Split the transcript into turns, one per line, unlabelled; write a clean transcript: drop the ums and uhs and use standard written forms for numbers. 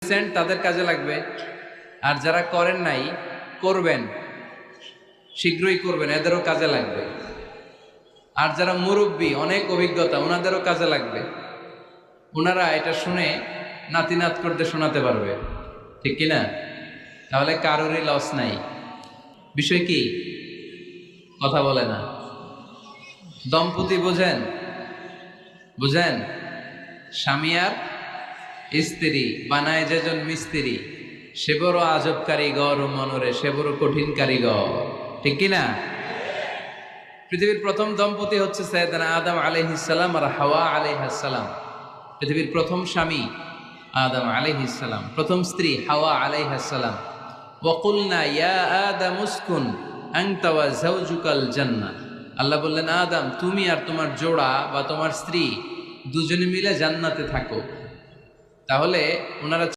Recent তাদের কাজে লাগবে, আর যারা করেন নাই করবেন, শীঘ্রই করবেন, এদেরও কাজে লাগবে। আর যারা মুরব্বী অনেক অভিজ্ঞতা ওনাদেরও কাজে লাগবে, ওনারা এটা শুনে নাতিনাত করতে শোনাতে পারবে, ঠিক কিনা? তাহলে কারোরই লস নাই। বিষয় কি? কথা বলে না। দম্পতি বোঝেন? বুঝেন? স্বামী আর স্ত্রী বানায় যেজন মিস্ত্রি, সে বড় আজব কারিগর ও মনরে, সে বড় কঠিন কারিগর, ঠিক কিনা? পৃথিবীর প্রথম দম্পতি হচ্ছে সাইয়েদনা আদম আলাইহিস সালাম আর হাওয়া আলাইহাস সালাম। পৃথিবীর প্রথম স্বামী আদম আলাইহিস সালাম, প্রথম স্ত্রী হাওয়া আলাইহাস সালাম। ওয়া কুলনা ইয়া আদম উসকুন আনতা ওয়া যাওজুকাল জান্নাহ। আল্লাহ বললেন, আদম তুমি আর তোমার জোড়া বা তোমার স্ত্রী দুজনে মিলে জান্নাতে থাকো। তাহলে ওনারা